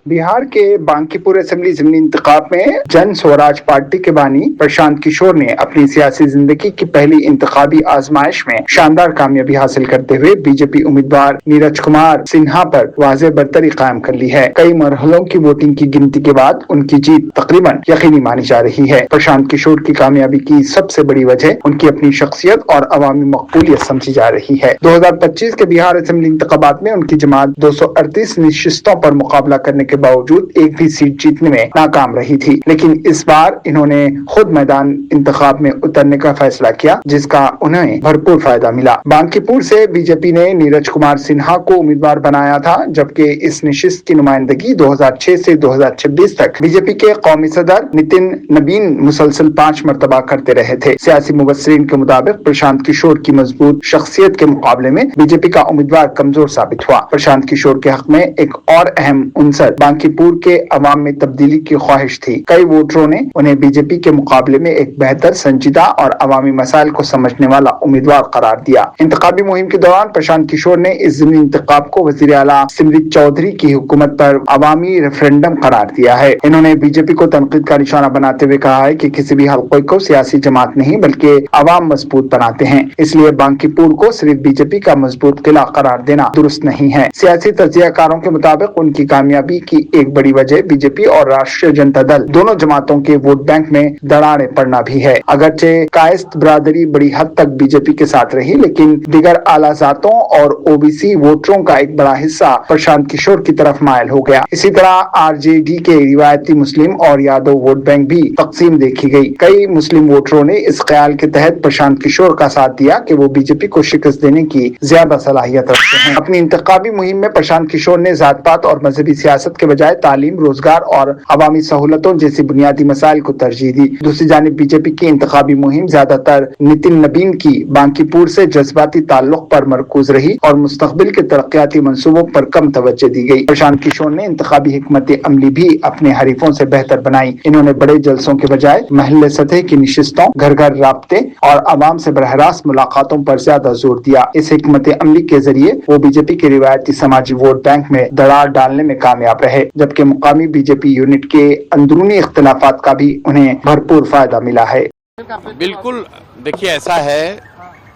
बिहार के बांकीपुर असेंबली ज़मीनी इंतखाब में जन स्वराज पार्टी के बानी प्रशांत किशोर ने अपनी सियासी जिंदगी की पहली इंतखाबी आजमाइश में शानदार कामयाबी हासिल करते हुए बीजेपी उम्मीदवार नीरज कुमार सिन्हा पर वाज़ेह बरतरी कायम कर ली है। कई मरहलों की वोटिंग की गिनती के बाद उनकी जीत तकरीबन यकीनी मानी जा रही है। प्रशांत किशोर की कामयाबी की सबसे बड़ी वजह उनकी अपनी शख्सियत और अवामी मकबूलियत समझी जा रही है। 2025 के बिहार असेंबली इंतखाबात में उनकी जमात 238 नशिस्तों पर मुकाबला करने के बावजूद एक भी सीट जीतने में नाकाम रही थी, लेकिन इस बार इन्होंने खुद मैदान इंतखाब में उतरने का फैसला किया, जिसका उन्हें भरपूर फायदा मिला। बांकीपुर से बीजेपी ने नीरज कुमार सिन्हा को उम्मीदवार बनाया था, जबकि इस नशिस्त की नुमाइंदगी 2006 से 2026 तक बीजेपी के कौमी सदर नितिन नबीन मुसलसल 5 मरतबा करते रहे थे। सियासी मुबस्सिरीन के मुताबिक प्रशांत किशोर की मजबूत शख्सियत के मुकाबले में बीजेपी का उम्मीदवार कमजोर साबित हुआ। प्रशांत किशोर के हक में एक और अहम उनसर बांकीपुर के अवाम में तब्दीली की ख्वाहिश थी। कई वोटरों ने उन्हें बीजेपी के मुकाबले में एक बेहतर, संजीदा और अवामी मसाइल को समझने वाला उम्मीदवार करार दिया। इंतखाबी मुहिम के दौरान प्रशांत किशोर ने इस ज़मीनी इंतखाब को वज़ीर आला सिमरत चौधरी की हुकूमत पर अवामी रेफरेंडम करार दिया है। इन्होंने बीजेपी को तनकीद का निशाना बनाते हुए कहा है कि किसी भी हल्के को सियासी जमात नहीं बल्कि अवाम मजबूत बनाते हैं, इसलिए बांकीपुर को सिर्फ बीजेपी का मजबूत किला करार देना दुरुस्त नहीं है। सियासी तज्जियाकारों के मुताबिक उनकी कामयाबी की एक बड़ी वजह बीजेपी और राष्ट्रीय जनता दल दोनों जमातों के वोट बैंक में दरारें पड़ना भी है। अगरचे कायस्थ बरादरी बड़ी हद तक बीजेपी के साथ रही, लेकिन दिगर आला जातों और ओबीसी वोटरों का एक बड़ा हिस्सा प्रशांत किशोर की तरफ मायल हो गया। इसी तरह आरजेडी के रिवायती मुस्लिम और यादव वोट बैंक भी तकसीम देखी गई। कई मुस्लिम वोटरों ने इस ख्याल के तहत प्रशांत किशोर का साथ दिया कि वो बीजेपी को शिकस्त देने की ज्यादा सलाहियत रखते हैं। अपनी इंतखाबी मुहिम में प्रशांत किशोर ने जात पात और मजहबी सियासत के बजाय तालीम, रोजगार और अवामी सहूलतों जैसी बुनियादी मसाइल को तरजीह दी। दूसरी जानिब बीजेपी की इंतखाबी मुहिम ज्यादातर नितिन नबीन की बांकीपुर से जज्बाती ताल्लुक पर मरकूज रही और मुस्तकबिल के तरक्याती मंसूबों पर कम तवज्जो दी गई। प्रशांत किशोर ने इंतखाबी हिकमत अमली भी अपने हरीफों से बेहतर बनाई। इन्होंने बड़े जलसों के बजाय महल्ले सतह की नशिस्तों, घर घर राब्ते और आवाम से बरहरास्त मुलाकातों पर ज्यादा जोर दिया। इस हिकमत अमली के जरिए वो बीजेपी के रिवायती समाजी वोट बैंक में दरार डालने में कामयाब रहे, जबकि मुकामी बीजेपी यूनिट के अंदरूनी इख्तिलाफात का भी उन्हें भरपूर फायदा मिला है। बिल्कुल, देखिए ऐसा है,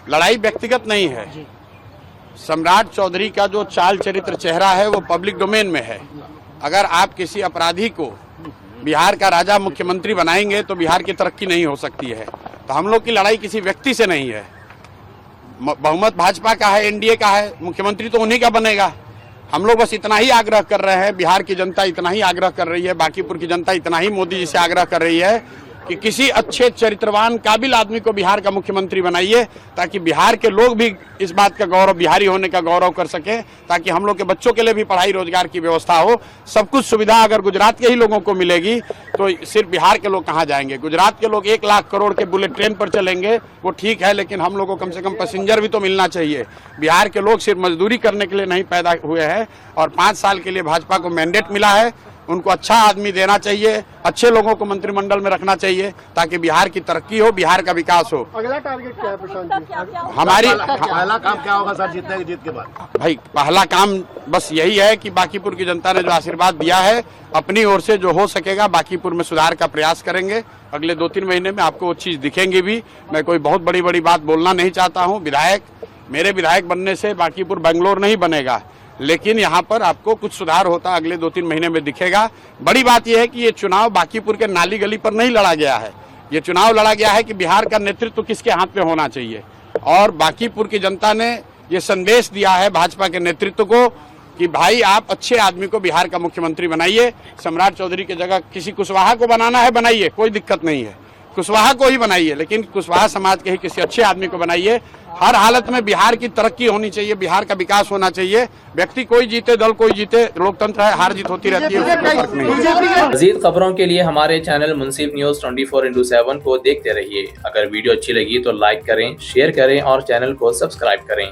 लड़ाई व्यक्तिगत नहीं है। सम्राट चौधरी का जो चाल चरित्र चेहरा है वो पब्लिक डोमेन में है। अगर आप किसी अपराधी को बिहार का राजा मुख्यमंत्री बनाएंगे तो बिहार की तरक्की नहीं हो सकती है। तो हम लोग की लड़ाई किसी व्यक्ति से नहीं है। बहुमत भाजपा का है, एनडीए का है, मुख्यमंत्री तो उन्हीं का बनेगा। हम लोग बस इतना ही आग्रह कर रहे हैं, बिहार की जनता इतना ही आग्रह कर रही है, बांकीपुर की जनता इतना ही मोदी जी से आग्रह कर रही है कि किसी अच्छे चरित्रवान काबिल आदमी को बिहार का मुख्यमंत्री बनाइए, ताकि बिहार के लोग भी इस बात का गौरव, बिहारी होने का गौरव कर सकें, ताकि हम लोग के बच्चों के लिए भी पढ़ाई रोजगार की व्यवस्था हो। सब कुछ सुविधा अगर गुजरात के ही लोगों को मिलेगी तो सिर्फ बिहार के लोग कहाँ जाएंगे। गुजरात के लोग 1 लाख करोड़ के बुलेट ट्रेन पर चलेंगे, वो ठीक है, लेकिन हम लोग को कम से कम पैसेंजर भी तो मिलना चाहिए। बिहार के लोग सिर्फ मजदूरी करने के लिए नहीं पैदा हुए हैं और 5 साल के लिए भाजपा को मैंडेट मिला है। उनको अच्छा आदमी देना चाहिए, अच्छे लोगों को मंत्रिमंडल में रखना चाहिए, ताकि बिहार की तरक्की हो, बिहार का विकास हो। अगला टारगेट क्या है प्रशांत जी? हमारी पहला काम क्या होगा सर जीत के बाद? भाई पहला काम बस यही है कि बांकीपुर की जनता ने जो आशीर्वाद दिया है, अपनी ओर से जो हो सकेगा बांकीपुर में सुधार का प्रयास करेंगे। अगले 2-3 महीने में आपको वो चीज दिखेंगी भी। मैं कोई बहुत बड़ी बात बोलना नहीं चाहता हूँ। मेरे विधायक बनने से बांकीपुर बेंगलोर नहीं बनेगा, लेकिन यहाँ पर आपको कुछ सुधार होता अगले 2-3 महीने में दिखेगा। बड़ी बात यह है कि ये चुनाव बांकीपुर के नाली गली पर नहीं लड़ा गया है। ये चुनाव लड़ा गया है कि बिहार का नेतृत्व किसके हाथ में होना चाहिए, और बांकीपुर की जनता ने ये संदेश दिया है भाजपा के नेतृत्व को कि भाई आप अच्छे आदमी को बिहार का मुख्यमंत्री बनाइए। सम्राट चौधरी की जगह किसी कुशवाहा को बनाना है बनाइए, कोई दिक्कत नहीं है, कुशवाहा को ही बनाइए, लेकिन कुशवाहा समाज के ही किसी अच्छे आदमी को बनाइए। हर हालत में बिहार की तरक्की होनी चाहिए, बिहार का विकास होना चाहिए। व्यक्ति कोई जीते, दल कोई जीते, लोकतंत्र है, हार जीत होती रहती है, उसमें कोई फर्क नहीं है। मज़ीद खबरों के लिए हमारे चैनल मुंसिफ न्यूज़ 24x7 को देखते रहिए। अगर वीडियो अच्छी लगी तो लाइक करें, शेयर करें और चैनल को सब्सक्राइब करें।